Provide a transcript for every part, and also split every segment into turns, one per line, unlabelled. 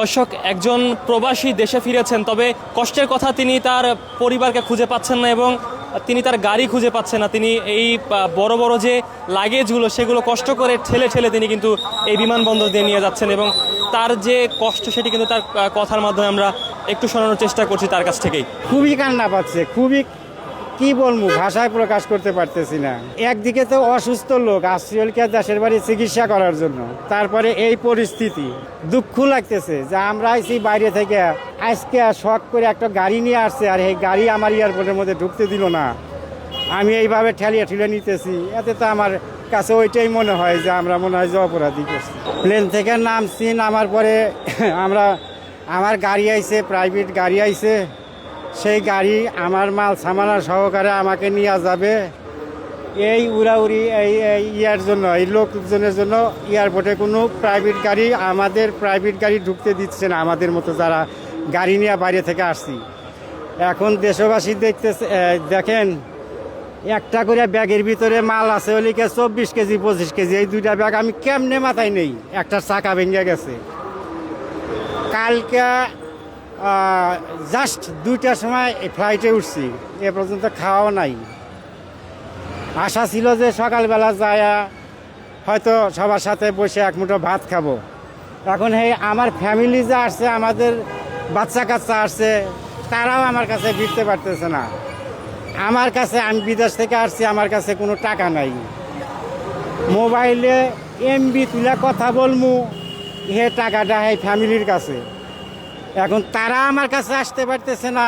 দর্শক, একজন প্রবাসী দেশে ফিরেছেন, তবে কষ্টের কথা তিনি তার পরিবারকে খুঁজে পাচ্ছেন না এবং তিনি তার গাড়ি খুঁজে পাচ্ছেন না। তিনি এই বড় বড় যে লাগেজগুলো সেগুলো কষ্ট করে ঠেলে ঠেলে তিনি কিন্তু এই বিমানবন্দর দিয়ে নিয়ে যাচ্ছেন এবং তার যে কষ্ট সেটি কিন্তু তার কথার মাধ্যমে আমরা একটু শোনানোর চেষ্টা করছি তার কাছ থেকেই।
খুবই কান্না পাচ্ছে, খুবই কি বলবো, ভাষায় প্রকাশ করতে পারতেছি না। একদিকে তো অসুস্থ লোক আসছিলকে দেশের বাড়ি চিকিৎসা করার জন্য, তারপরে এই পরিস্থিতি, দুঃখ লাগতেছে যে আমরা আইছি বাইরে থেকে, আজকে শখ করে একটা গাড়ি নিয়ে আসছে আর এই গাড়ি আমার এয়ারপোর্টের মধ্যে ঢুকতে দিল না। আমি এইভাবে ঠেলিয়ে ঠেলে নিতেছি, এতে তো আমার কাছে ওইটাই মনে হয় যে আমরা মনে হয় যে অপরাধী করছি। প্লেন থেকে নামছি, নামার পরে আমার গাড়ি আইছে, প্রাইভেট গাড়ি আইছে, সেই গাড়ি আমার মাল সামানা সহকারে আমাকে নিয়ে যাবে। এই উড়াউড়ি এই ইয়ার জন্য, এই লোকজনের জন্য এয়ারপোর্টে কোনো প্রাইভেট গাড়ি, আমাদের প্রাইভেট গাড়ি ঢুকতে দিচ্ছে না, আমাদের মতো যারা গাড়ি নিয়ে বাইরে থেকে আসছি। এখন দেশবাসী দেখেন, একটা করে ব্যাগের ভিতরে মাল আছে ওলিকে 24 কেজি 25 কেজি, এই দুইটা ব্যাগ আমি কেমনে মাথায় নেই, একটা চাকা ভেঙে গেছে। কালকে জাস্ট 2টার সময় ফ্লাইটে উঠছি, এ পর্যন্ত খাওয়াও নাই। আশা ছিল যে সকালবেলা যায় হয়তো সবার সাথে বসে এক মুঠো ভাত খাবো। এখন আমার ফ্যামিলি যা আসছে, আমাদের বাচ্চা কাচ্চা আসছে, তারাও আমার কাছে ফিরতে পারতেছে না। আমার কাছে, আমি বিদেশ থেকে আসছি, আমার কাছে কোনো টাকা নাই। মোবাইলে এমবি তুলে কথা বলমু, হে টাকাটা ফ্যামিলির কাছে। এখন তারা আমার কাছে আসতে পারতেছে না,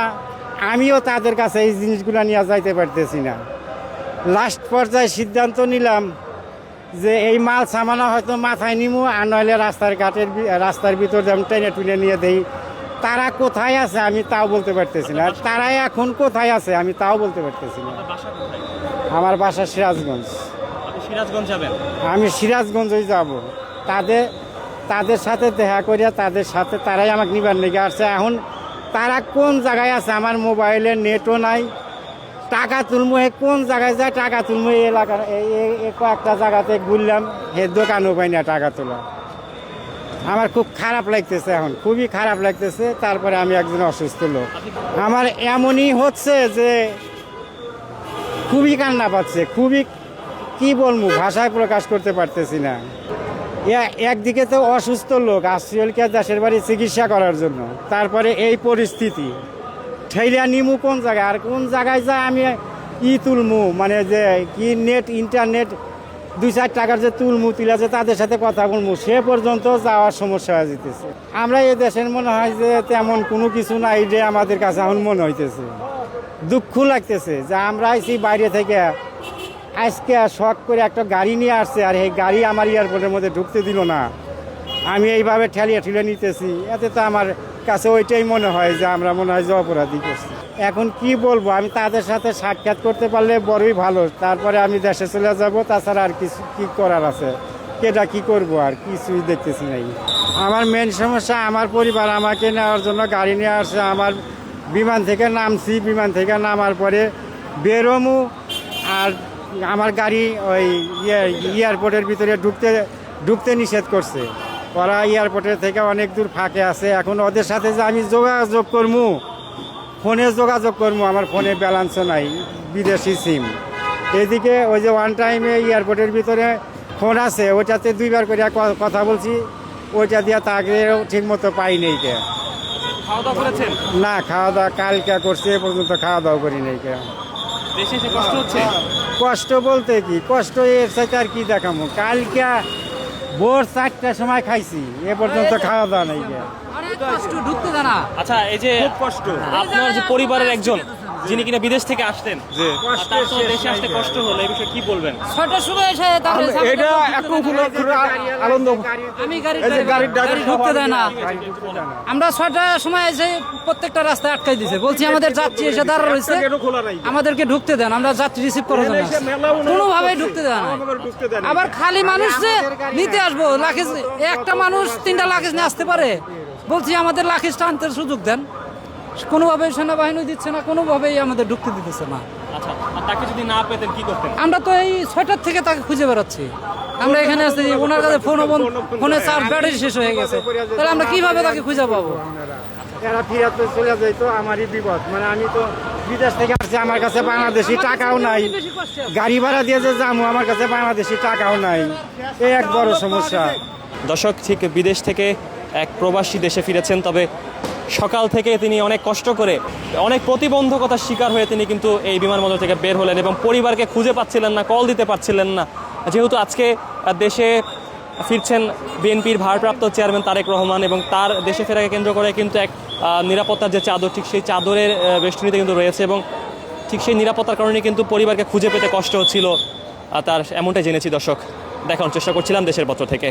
আমিও তাদের কাছে এই জিনিসগুলো নিয়ে যাইতে পারতেছি না। লাস্ট পর্যায়ে সিদ্ধান্ত নিলাম যে এই মাল সামানা হয়তো মাথায় নিমু, আর নইলে রাস্তার ভিতর যেমন টেনে টুনে নিয়ে দেই। তারা কোথায় আছে আমি তাও বলতে পারতেছি না, তারা এখন কোথায় আছে আমি তাও বলতে পারতেছি না। আমার বাসা সিরাজগঞ্জ।
সিরাজগঞ্জ যাবেন?
আমি সিরাজগঞ্জই যাব। তাদের সাথে দেখা করিয়া তাদের সাথে তারাই আমাকে নিবার লেগে আসছে। এখন তারা কোন জায়গায় আছে, আমার মোবাইলে নেটও নাই। টাকা তুলমু, কোন জায়গায় যায় টাকা তুলমু, এই এলাকার কয়েকটা জায়গাতে ঘুরলাম, হে দোকানও পাই না টাকা তোলা। আমার খুব খারাপ লাগতেছে, এখন খুবই খারাপ লাগতেছে। তারপরে আমি একজন অসুস্থ লোক, আমার এমনই হচ্ছে যে খুবই কান্না পাচ্ছে, খুবই কি বলবো, ভাষায় প্রকাশ করতে পারতেছি না। একদিকে তো অসুস্থ লোক আসছিলকে দেশের বাড়ি চিকিৎসা করার জন্য, তারপরে এই পরিস্থিতি, ঠেলিয়া নিমু কোন জায়গায়, আর কোন জায়গায় যায় আমি তুলমু, মানে যে কি নেট ইন্টারনেট 2-4 টাকার যে তুলমু, তুলে যে তাদের সাথে কথা বলমু, সে পর্যন্ত যাওয়ার সমস্যা হয়ে যেতেছে। আমরা এই দেশের মনে হয় যে তেমন কোনো কিছু নাই, যে আমাদের কাছে এখন মনে হইতেছে। দুঃখ লাগতেছে যে আমরা আইছি বাইরে থেকে, আজকে শখ করে একটা গাড়ি নিয়ে আসছে আর এই গাড়ি আমার এয়ারপোর্টের মধ্যে ঢুকতে দিল না। আমি এইভাবে ঠেলিয়ে ঠেলে নিতেছি, এতে তো আমার কাছে ওইটাই মনে হয় যে আমরা মনে হয় যে অপরাধী করছি। এখন কি বলবো, আমি তাদের সাথে সাক্ষাৎ করতে পারলে বড়ই ভালো, তারপরে আমি দেশে চলে যাব। তাছাড়া আর কিছু কি করার আছে, কেটা কি করব, আর কিছুই দেখতেছি নাই। আমার মেন সমস্যা, আমার পরিবার আমাকে নেওয়ার জন্য গাড়ি নিয়ে আসছে। আমার বিমান থেকে নামছি, বিমান থেকে নামার পরে বেরোমু, আর আমার গাড়ি ওই এয়ারপোর্টের ভিতরে ঢুকতে নিষেধ করছে। ওরা এয়ারপোর্টের থেকে অনেক দূর ফাঁকে আছে। এখন ওদের সাথে যে আমি যোগাযোগ করবো, ফোনে যোগাযোগ করবো, আমার ফোনে ব্যালেন্সও নাই, বিদেশি সিম। এদিকে ওই যে ওয়ান টাইমে এয়ারপোর্টের ভিতরে ফোন আছে, ওইটাতে 2বার করে কথা বলছি, ওইটা দিয়ে তাকেও ঠিক মতো পাই নেই। কে
খাওয়া দাওয়া করেছেন? না,
খাওয়া দাওয়া কালকে করছে, এ পর্যন্ত খাওয়া দাওয়া করি নেই। কে
দেশে এসে কষ্ট হচ্ছে?
কষ্ট বলতে কি, কষ্ট এর সাথে আর কি দেখামো। কালকে ভোর 4টার সময় খাইছি, এ পর্যন্ত খাওয়া দাওয়া নেই।
আচ্ছা, এই যে কষ্ট, আপনার যে পরিবারের একজন যিনি কিনা বিদেশ থেকে আসতেন, তার তো দেশে আসতে কষ্ট হলো, এই বিষয়ে কি বলবেন?
6টার সময় এসে
এটা একটু আনন্দ,
আমি গাড়ি ঢুকতে দেয় না। আমরা 6টার সময় এসে প্রত্যেকটা রাস্তায় আটকাই দিছে, বলছি আমাদের যাত্রী এসে দাঁড়া রয়েছে, আমাদেরকে ঢুকতে দেন, আমরা যাত্রী রিসিভ করার জন্য। কোনোভাবেই ঢুকতে দেয় না। আবার খালি মানুষ যে নিতে আসবো লাগেজ, একটা মানুষ 3টা লাগেজ নিয়ে আসতে পারে, বলছি আমাদের লাগেজটা আনতে সুযোগ দেন। কোনোভাবেই সেনাবাহিনী দিচ্ছে না, কোনোভাবেই আমাদের ঢুকতে দিতেছে না।
আচ্ছা, তাকে যদি না পেতেন কি করতেন?
আমরা তো এই 6টার থেকে তাকে খুঁজে বেড়াচ্ছি। আমরা এখানে আছি, ওনার কাছে ফোনে চার্জ ব্যাটারি শেষ হয়ে গেছে, তাহলে আমরা কিভাবে তাকে খুঁজে পাবো?
এরা ফিরাতে চলে যাইতো, আমারই বিপদ। মানে আমি তো বিদেশ থেকে আসছি, আমার কাছে বাংলাদেশি টাকাও নাই, গাড়ি ভাড়া দিয়ে যে যাবো, আমার কাছে বাংলাদেশি টাকাও নাই, এই এক বড় সমস্যা।
দর্শক, ঠিক বিদেশ থেকে এক প্রবাসী দেশে ফিরেছেন, তবে সকাল থেকে তিনি অনেক কষ্ট করে অনেক প্রতিবন্ধকতার শিকার হয়ে তিনি কিন্তু এই বিমানবন্দর থেকে বের হলেন এবং পরিবারকে খুঁজে পাচ্ছিলেন না, কল দিতে পারছিলেন না। যেহেতু আজকে দেশে ফিরছেন বিএনপির ভারপ্রাপ্ত চেয়ারম্যান তারেক রহমান, এবং তার দেশে ফেরাকে কেন্দ্র করে কিন্তু এক নিরাপত্তার যে চাদর, ঠিক সেই চাদরের বেষ্টনীতে কিন্তু রয়েছে, এবং ঠিক সেই নিরাপত্তার কারণে কিন্তু পরিবারকে খুঁজে পেতে কষ্ট হচ্ছিল তার, এমনটাই জেনেছি। দর্শক, দেখানোর চেষ্টা করছিলাম দেশের পত্র থেকে।